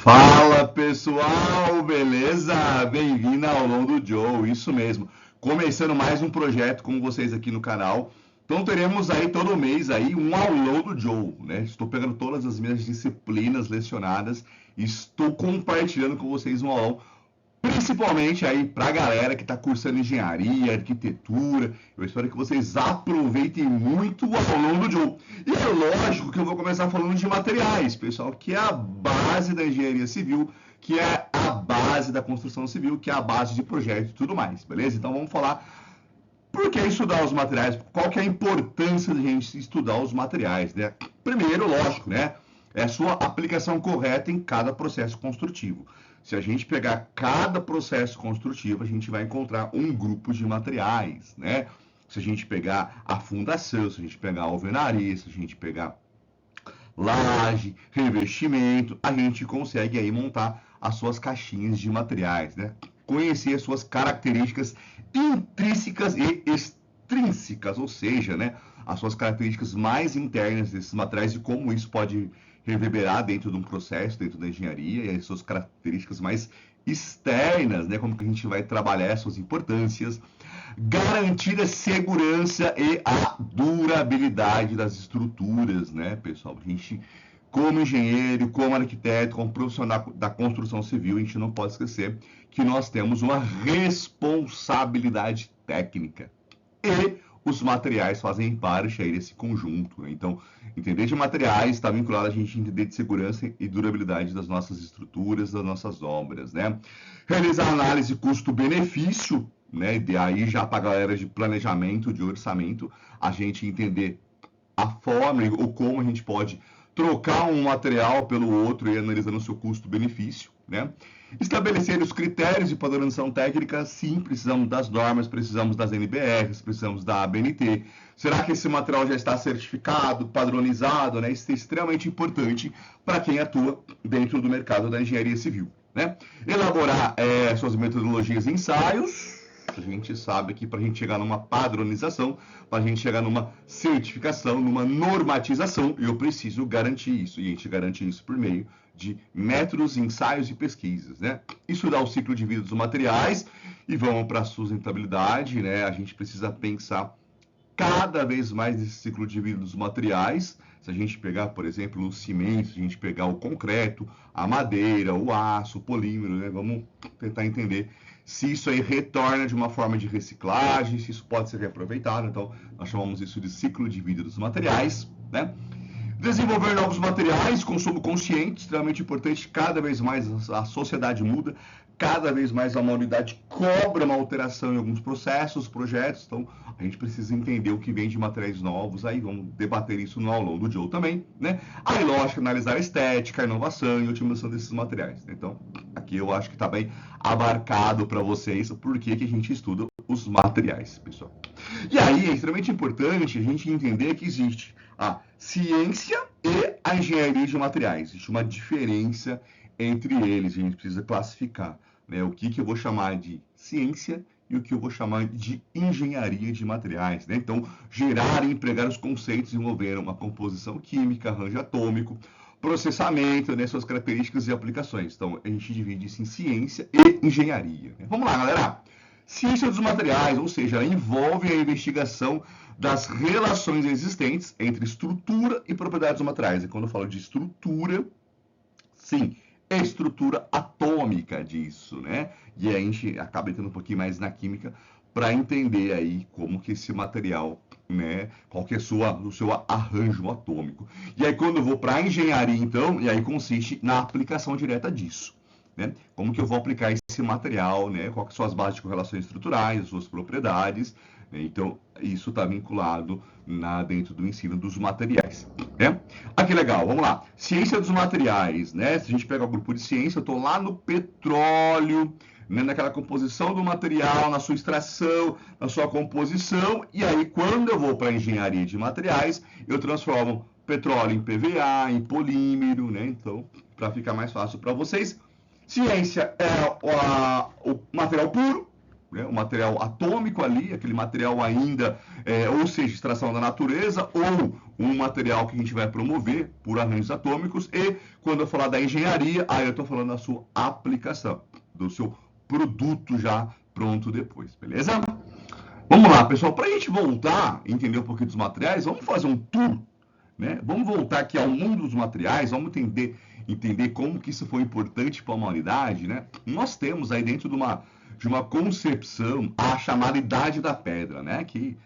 Fala pessoal, beleza? Bem-vindo ao Aulão do Joe, isso mesmo. Começando mais um projeto com vocês aqui no canal. Então teremos aí todo mês aí um aulão do Joe, né? Estou pegando todas as minhas disciplinas lecionadas e estou compartilhando com vocês um aulão, principalmente aí para a galera que está cursando engenharia, arquitetura. Eu espero que vocês aproveitem muito o aulão do Joe. E é lógico que eu vou começar falando de materiais, pessoal, que é a base da engenharia civil, que é a base da construção civil, que é a base de projeto e tudo mais, beleza? Então vamos falar por que estudar os materiais, qual que é a importância da gente estudar os materiais, né? Primeiro, lógico, né? É a sua aplicação correta em cada processo construtivo. Se a gente pegar cada processo construtivo, a gente vai encontrar um grupo de materiais, né? Se a gente pegar a fundação, se a gente pegar a alvenaria, se a gente pegar laje, revestimento, a gente consegue aí montar as suas caixinhas de materiais, né? Conhecer as suas características intrínsecas e extrínsecas, ou seja, né, as suas características mais internas desses materiais e como isso pode reverberar dentro de um processo, dentro da engenharia, e as suas características mais externas, né, como que a gente vai trabalhar as suas importâncias, garantir a segurança e a durabilidade das estruturas, né, pessoal? A gente, como engenheiro, como arquiteto, como profissional da construção civil, a gente não pode esquecer que nós temos uma responsabilidade técnica. E os materiais fazem parte aí desse conjunto, né? Então, entender de materiais está vinculado a gente entender de segurança e durabilidade das nossas estruturas, das nossas obras, né? Realizar análise custo-benefício, né? E aí já para a galera de planejamento, de orçamento, a gente entender a forma ou como a gente pode trocar um material pelo outro e analisando o seu custo-benefício, né? Estabelecer os critérios de padronização técnica, sim, precisamos das normas, precisamos das NBRs, precisamos da ABNT. Será que esse material já está certificado, padronizado, né? Isso é extremamente importante para quem atua dentro do mercado da engenharia civil, né? Elaborar suas metodologias e ensaios. A gente sabe que para a gente chegar numa padronização, para a gente chegar numa certificação, numa normatização, eu preciso garantir isso. E a gente garante isso por meio de métodos, ensaios e pesquisas, né? Estudar o ciclo de vida dos materiais e vamos para a sustentabilidade, né? A gente precisa pensar cada vez mais nesse ciclo de vida dos materiais. Se a gente pegar, por exemplo, o cimento, se a gente pegar o concreto, a madeira, o aço, o polímero, né? Vamos tentar entender se isso aí retorna de uma forma de reciclagem, se isso pode ser reaproveitado. Então, nós chamamos isso de ciclo de vida dos materiais, né? Desenvolver novos materiais, consumo consciente, extremamente importante. Cada vez mais a sociedade muda, cada vez mais a humanidade cobra uma alteração em alguns processos, projetos. Então, a gente precisa entender o que vem de materiais novos. Aí vamos debater isso no aulão do Joe também, né? Aí, lógico, analisar a estética, a inovação e a otimização desses materiais. Então, aqui eu acho que está bem abarcado para vocês por que a gente estuda os materiais, pessoal. E aí, é extremamente importante a gente entender que existe a ciência e a engenharia de materiais. Existe uma diferença entre eles, a gente precisa classificar, né? O que eu vou chamar de ciência e o que eu vou chamar de engenharia de materiais, né? Então, gerar e empregar os conceitos envolvendo uma composição química, arranjo atômico, processamento, né, suas características e aplicações. Então, a gente divide isso em ciência e engenharia, né? Vamos lá, galera! Ciência dos materiais, ou seja, envolve a investigação das relações existentes entre estrutura e propriedades dos materiais. E quando eu falo de estrutura, sim, é estrutura atômica disso, né? E aí a gente acaba entrando um pouquinho mais na química para entender aí como que esse material, né, qual que é o seu arranjo atômico. E aí quando eu vou para a engenharia, então, e aí consiste na aplicação direta disso. Né? Como que eu vou aplicar esse material, né? Quais são as bases de correlações estruturais, as suas propriedades, né? Então, isso está vinculado dentro do ensino dos materiais, né? Ah, que legal, vamos lá. Ciência dos materiais, né? Se a gente pega o grupo de ciência, eu estou lá no petróleo, né? Naquela composição do material, na sua extração, na sua composição, e aí quando eu vou para a engenharia de materiais, eu transformo petróleo em PVA, em polímero, né? Então, para ficar mais fácil para vocês, ciência é o material puro, né? O material atômico ali, aquele material ainda, ou seja, extração da natureza, ou um material que a gente vai promover por arranjos atômicos. E quando eu falar da engenharia, aí eu estou falando da sua aplicação, do seu produto já pronto depois, beleza? Vamos lá, pessoal, para a gente voltar, entender um pouquinho dos materiais, vamos fazer um tour, né? Vamos voltar aqui ao mundo dos materiais, vamos entender como que isso foi importante para a humanidade, né? Nós temos aí dentro de uma concepção a chamada Idade da Pedra, né? Que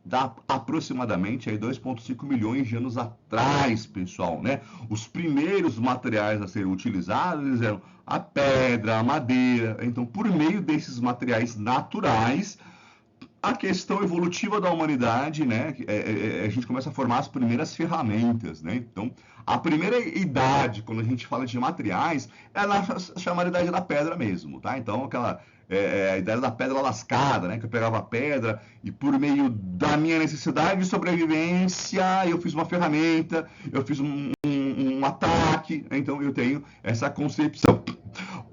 dá aproximadamente aí 2,5 milhões de anos atrás, pessoal, né? Os primeiros materiais a serem utilizados eram a pedra, a madeira. Então, por meio desses materiais naturais, a questão evolutiva da humanidade, né? A gente começa a formar as primeiras ferramentas, né? Então, a primeira idade, quando a gente fala de materiais, é a chamada idade da pedra mesmo, tá? Então, a idade da pedra lascada, né? Que eu pegava a pedra e por meio da minha necessidade de sobrevivência, eu fiz uma ferramenta, eu fiz um ataque, então eu tenho essa concepção.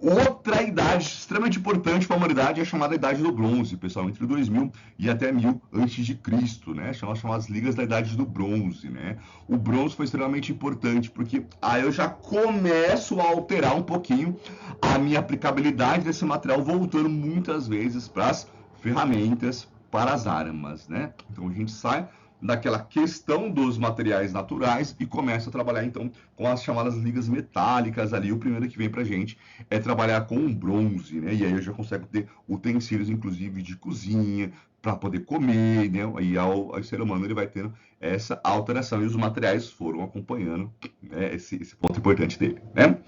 Outra idade extremamente importante para a humanidade é a chamada Idade do Bronze, pessoal, entre 2000 e até 1000 antes de Cristo, né? Chamadas ligas da Idade do Bronze, né? O bronze foi extremamente importante porque aí eu já começo a alterar um pouquinho a minha aplicabilidade desse material, voltando muitas vezes para as ferramentas, para as armas, né? Então a gente sai daquela questão dos materiais naturais e começa a trabalhar então com as chamadas ligas metálicas ali. O primeiro que vem pra gente é trabalhar com o bronze, né? E aí eu já consigo ter utensílios inclusive de cozinha para poder comer, né? E o ser humano ele vai tendo essa alteração e os materiais foram acompanhando, né, esse ponto importante dele, né?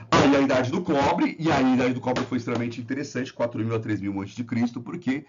Aí a idade do cobre, e aí a idade do cobre foi extremamente interessante, 4.000 a 3.000 a.C., porque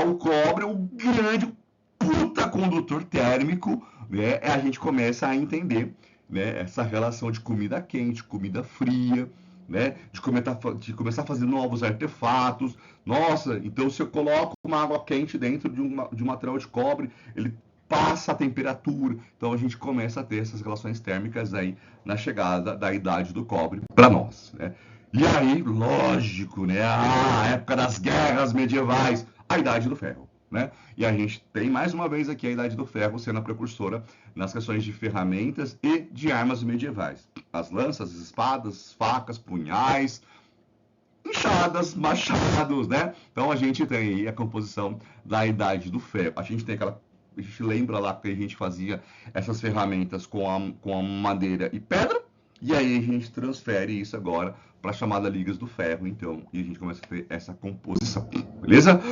o cobre é o grande puta condutor térmico, né? A gente começa a entender, né, essa relação de comida quente, comida fria, né? De começar a fazer novos artefatos. Nossa, então se eu coloco uma água quente dentro de um material de cobre, ele passa a temperatura. Então a gente começa a ter essas relações térmicas aí na chegada da idade do cobre para nós, né? E aí, lógico, né? A época das guerras medievais, a idade do ferro. Né? E a gente tem mais uma vez aqui a Idade do Ferro sendo a precursora nas questões de ferramentas e de armas medievais. As lanças, as espadas, as facas, punhais, enxadas, machados, né? Então a gente tem aí a composição da Idade do Ferro. A gente lembra lá que a gente fazia essas ferramentas com a madeira e pedra, e aí a gente transfere isso agora para a chamada Ligas do Ferro, então, e a gente começa a ter essa composição, beleza?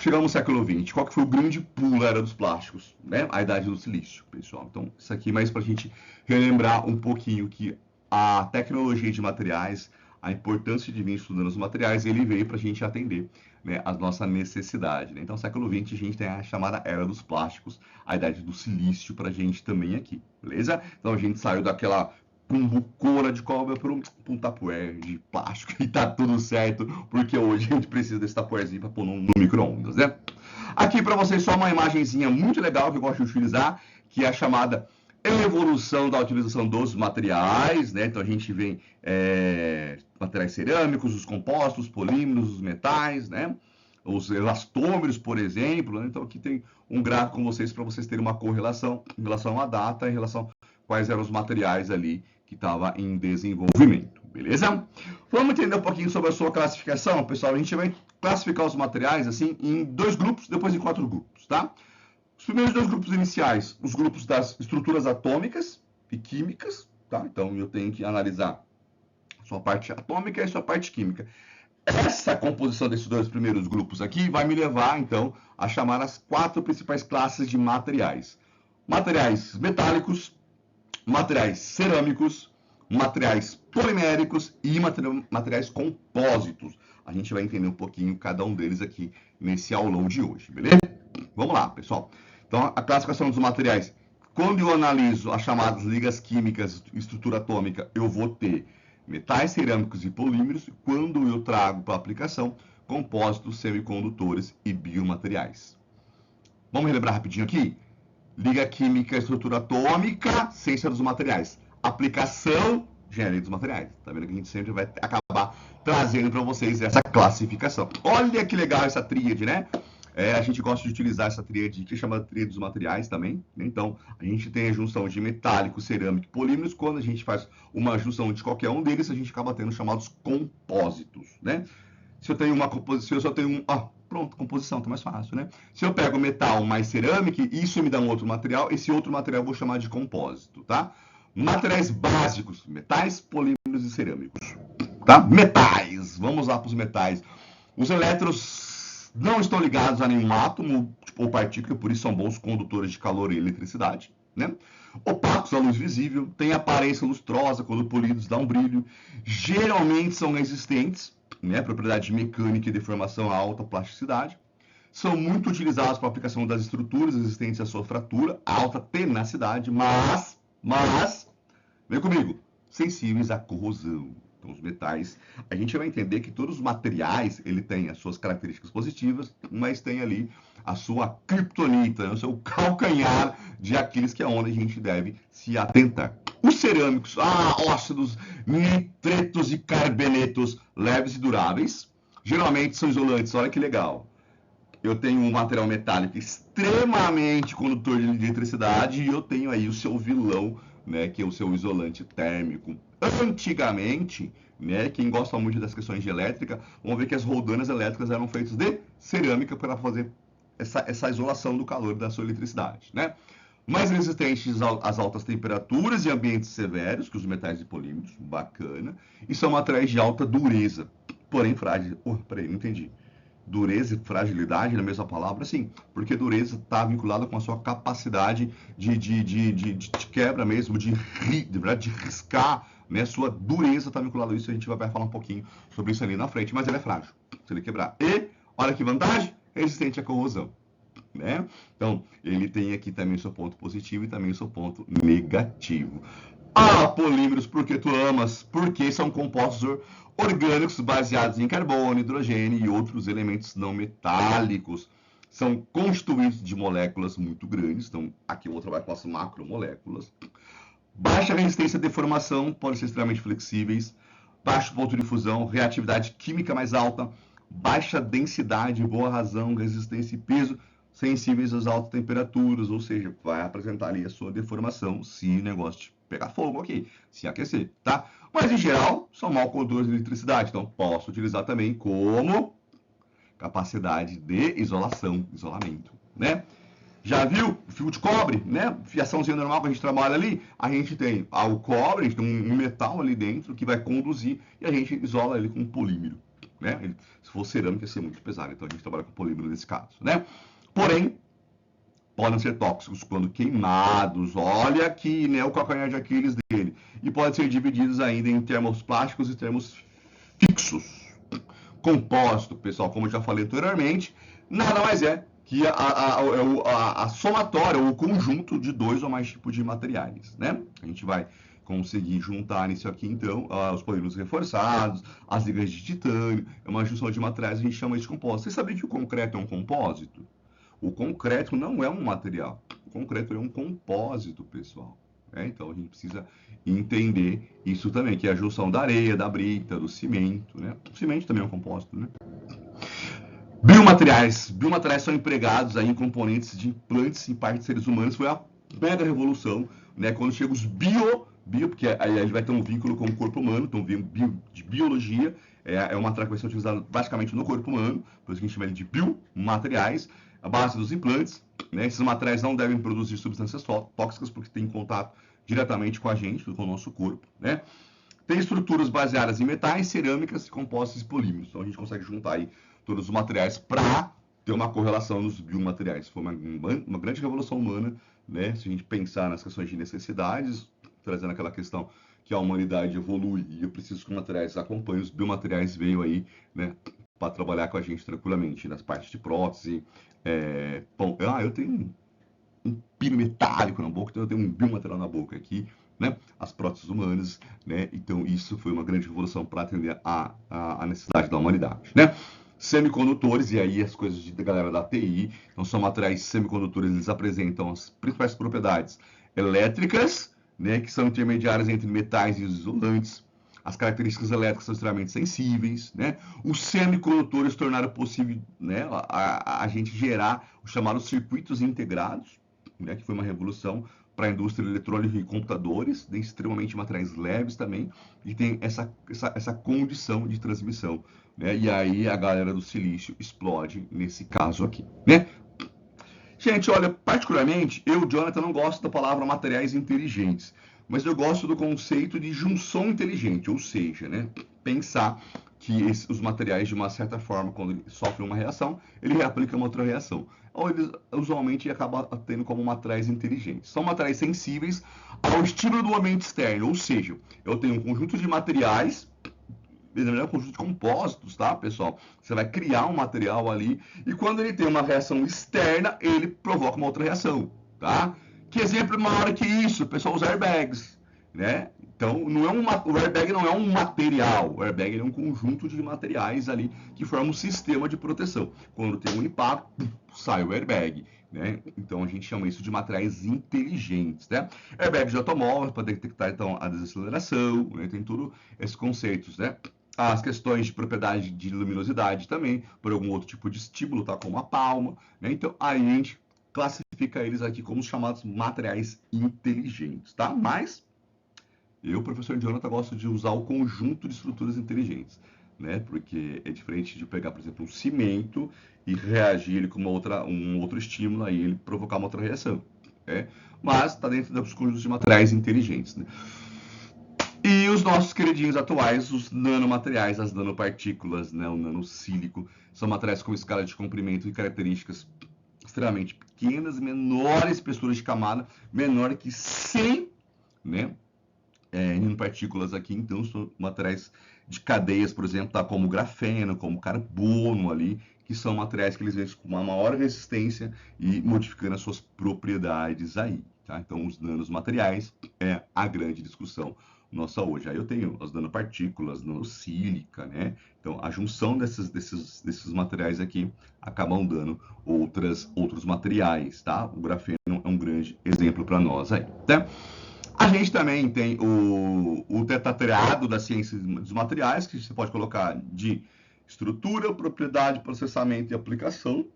Chegamos no século XX. Qual que foi o grande pulo da era dos plásticos? Né? A idade do silício, pessoal. Então, isso aqui é mais para a gente relembrar um pouquinho que a tecnologia de materiais, a importância de vir estudando os materiais, ele veio para a gente atender, né, a nossa necessidade. Né? Então, no século XX, a gente tem a chamada era dos plásticos, a idade do silício para a gente também aqui, beleza? Então, a gente saiu daquela cumbucona de cobre para um tapué de plástico e tá tudo certo, porque hoje a gente precisa desse tapuézinho para pôr no micro-ondas, né? Aqui para vocês só uma imagenzinha muito legal que eu gosto de utilizar, que é a chamada evolução da utilização dos materiais, né? Então a gente vê materiais cerâmicos, os compostos, os polímeros, os metais, né? Os elastômeros, por exemplo, né? Então aqui tem um gráfico com vocês para vocês terem uma correlação em relação à data, em relação a quais eram os materiais ali que estava em desenvolvimento, beleza? Vamos entender um pouquinho sobre a sua classificação, pessoal. A gente vai classificar os materiais assim em 2 grupos, depois em 4 grupos, tá? Os primeiros 2 grupos iniciais, os grupos das estruturas atômicas e químicas, tá? Então eu tenho que analisar a sua parte atômica e a sua parte química. Essa composição desses 2 primeiros grupos aqui vai me levar, então, a chamar as 4 principais classes de materiais. Materiais metálicos, materiais cerâmicos, materiais poliméricos e materiais compósitos. A gente vai entender um pouquinho cada um deles aqui nesse aulão de hoje, beleza? Vamos lá, pessoal. Então, a classificação dos materiais. Quando eu analiso as chamadas ligas químicas, estrutura atômica, eu vou ter metais cerâmicos e polímeros. Quando eu trago para aplicação, compósitos, semicondutores e biomateriais. Vamos relembrar rapidinho aqui? Liga química, estrutura atômica, ciência dos materiais. Aplicação, engenharia dos materiais. Tá vendo que a gente sempre vai acabar trazendo para vocês essa classificação. Olha que legal essa tríade, né? A gente gosta de utilizar essa tríade, que chama tríade dos materiais também, né? Então, a gente tem a junção de metálico, cerâmico e polímeros. Quando a gente faz uma junção de qualquer um deles, a gente acaba tendo chamados compósitos, né? Se eu tenho uma composição, se eu tenho pronto, composição, tá mais fácil, né? Se eu pego metal mais cerâmica, isso me dá um outro material, esse outro material eu vou chamar de compósito, tá? Materiais básicos, metais, polímeros e cerâmicos, tá? Metais, vamos lá para os metais. Os elétrons não estão ligados a nenhum átomo ou partícula, por isso são bons condutores de calor e eletricidade, né? Opacos à luz visível, têm aparência lustrosa, quando polidos dá um brilho, geralmente são resistentes, né? Propriedade mecânica e deformação a alta plasticidade, são muito utilizados para a aplicação das estruturas resistentes à sua fratura, alta tenacidade, mas, vem comigo, sensíveis à corrosão. Então, os metais, a gente vai entender que todos os materiais, ele tem as suas características positivas, mas tem ali a sua criptonita, o seu calcanhar de Aquiles, que é onde a gente deve se atentar. Os cerâmicos, óxidos, nitretos e carbenetos leves e duráveis, geralmente são isolantes, olha que legal. Eu tenho um material metálico extremamente condutor de eletricidade e eu tenho aí o seu vilão, né, que é o seu isolante térmico. Antigamente, né, quem gosta muito das questões de elétrica, vamos ver que as roldanas elétricas eram feitas de cerâmica para fazer essa isolação do calor da sua eletricidade, né? Mais resistentes às altas temperaturas e ambientes severos que os metais e polímeros, bacana, e são materiais de alta dureza, porém frágeis. Peraí, não entendi. Dureza e fragilidade na mesma palavra? Sim, porque dureza está vinculada com a sua capacidade de quebra mesmo, de riscar, né? Sua dureza está vinculada a isso, a gente vai falar um pouquinho sobre isso ali na frente, mas ele é frágil, se ele quebrar. E, olha que vantagem, resistente à corrosão, né? Então, ele tem aqui também o seu ponto positivo e também o seu ponto negativo. Polímeros, porque tu amas, porque são compostos orgânicos baseados em carbono, hidrogênio e outros elementos não metálicos. São constituídos de moléculas muito grandes, então aqui eu vou trabalhar com as macromoléculas. Baixa resistência à deformação, podem ser extremamente flexíveis. Baixo ponto de fusão, reatividade química mais alta. Baixa densidade, boa razão, resistência e peso, sensíveis às altas temperaturas, ou seja, vai apresentar ali a sua deformação se o negócio pegar fogo aqui, se aquecer, tá? Mas, em geral, são mal condutores de eletricidade, então posso utilizar também como capacidade de isolamento, né? Já viu o fio de cobre, né? Fiaçãozinha normal que a gente trabalha ali, a gente tem o cobre, a gente tem um metal ali dentro que vai conduzir e a gente isola ele com polímero, né? Se for cerâmica, ia ser muito pesado, então a gente trabalha com polímero nesse caso, né? Porém, podem ser tóxicos quando queimados. Olha aqui, né, o calcanhar de Aquiles dele. E podem ser divididos ainda em termos plásticos e termos fixos. Compósito, pessoal, como eu já falei anteriormente, nada mais é que a somatória, ou o conjunto de dois ou mais tipos de materiais, né? A gente vai conseguir juntar nisso aqui, então, os polímeros reforçados, as ligas de titânio, é uma junção de materiais, a gente chama isso de compósito. Você sabia que o concreto é um compósito? O concreto não é um material, o concreto é um compósito, pessoal. Então a gente precisa entender isso também, que é a junção da areia, da brita, do cimento, né? O cimento também é um compósito, né? Biomateriais. Biomateriais são empregados aí em componentes de implantes em partes de seres humanos. Foi a mega revolução, né? Quando chega os porque aí a gente vai ter um vínculo com o corpo humano, então de biologia, é uma material que vai ser utilizada basicamente no corpo humano, por isso que a gente chama ele de biomateriais, a base dos implantes, né? Esses materiais não devem produzir substâncias tóxicas porque têm contato diretamente com a gente, com o nosso corpo, né? Tem estruturas baseadas em metais, cerâmicas, compostos e polímeros. Então a gente consegue juntar aí todos os materiais para ter uma correlação nos biomateriais. Foi uma grande revolução humana, né? Se a gente pensar nas questões de necessidades, trazendo aquela questão que a humanidade evolui e eu preciso que os materiais acompanhem, os biomateriais veio aí, né, para trabalhar com a gente tranquilamente nas partes de prótese. Eu tenho um pino metálico na boca, então eu tenho um biomaterial na boca aqui, né? As próteses humanas, né? Então isso foi uma grande revolução para atender a necessidade da humanidade, né? Semicondutores, e aí as coisas da galera da TI, então são materiais semicondutores, eles apresentam as principais propriedades elétricas, né, que são intermediários entre metais e isolantes. As características elétricas são extremamente sensíveis, né? Os semicondutores tornaram possível, né, a gente gerar os chamados circuitos integrados, né, que foi uma revolução para a indústria eletrônica e computadores, né, extremamente materiais leves também, e tem essa condição de transmissão, né? E aí a galera do silício explode nesse caso aqui, né? Gente, olha, particularmente, eu, Jonathan, não gosto da palavra materiais inteligentes, mas eu gosto do conceito de junção inteligente, ou seja, né, pensar que os materiais, de uma certa forma, quando ele sofre uma reação, ele reaplica uma outra reação. Ou eles usualmente acabam tendo como materiais inteligentes. São materiais sensíveis ao estímulo do ambiente externo, ou seja, eu tenho um conjunto de materiais, um conjunto de compósitos, tá, pessoal? Você vai criar um material ali e quando ele tem uma reação externa, ele provoca uma outra reação, tá? Que exemplo maior que isso, pessoal? Os airbags, né? Então, o airbag não é um material, o airbag é um conjunto de materiais ali que formam um sistema de proteção. Quando tem um impacto, sai o airbag. Né? Então a gente chama isso de materiais inteligentes, né? Airbag de automóvel para detectar então a desaceleração, né? Tem todos esses conceitos, né? As questões de propriedade de luminosidade também, por algum outro tipo de estímulo, tá? Como a palma, né? Então aí a gente classifica eles aqui como os chamados materiais inteligentes, tá? Mas eu, professor Jonathan, gosto de usar o conjunto de estruturas inteligentes, né? Porque é diferente de pegar, por exemplo, um cimento e reagir ele com um outro estímulo, aí ele provocar uma outra reação, né? Mas está dentro dos conjuntos de materiais inteligentes, né? E os nossos queridinhos atuais, os nanomateriais, as nanopartículas, né? O nanocílico, são materiais com escala de comprimento e características extremamente pequenas, menores espessuras de camada, menor que 100, né? Nanopartículas aqui, então, são materiais de cadeias, por exemplo, tá, como grafeno, como carbono ali, que são materiais que eles vêm com uma maior resistência e modificando as suas propriedades aí, tá? Então, os nanomateriais é a grande discussão nossa hoje. Aí eu tenho as nanopartículas, nanosílica, né? Então, a junção desses materiais aqui acabam dando outros materiais, tá? O grafeno é um grande exemplo para nós aí, tá? A gente também tem o tetratriado da ciência dos materiais, que você pode colocar de estrutura, propriedade, processamento e aplicação.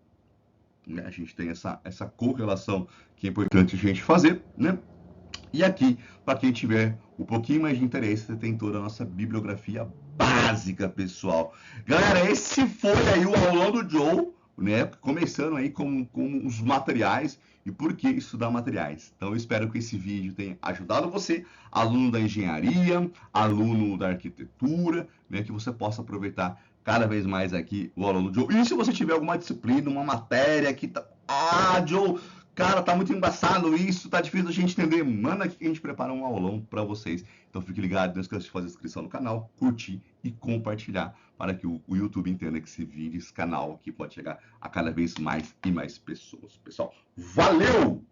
Né? A gente tem essa correlação que é importante a gente fazer, né? E aqui, para quem tiver um pouquinho mais de interesse, você tem toda a nossa bibliografia básica, pessoal. Galera, esse foi aí o aulão do Joe, né? Começando aí com os materiais e por que estudar materiais. Então, eu espero que esse vídeo tenha ajudado você, aluno da engenharia, aluno da arquitetura, né? Que você possa aproveitar cada vez mais aqui o aulão do Joe. E se você tiver alguma disciplina, uma matéria que tá... Joe... Cara, tá muito embaçado isso, tá difícil a gente entender. Manda aqui que a gente prepara um aulão para vocês. Então fique ligado, não esqueça de fazer inscrição no canal, curtir e compartilhar para que o YouTube entenda que esse vídeo, esse canal aqui pode chegar a cada vez mais e mais pessoas. Pessoal, valeu!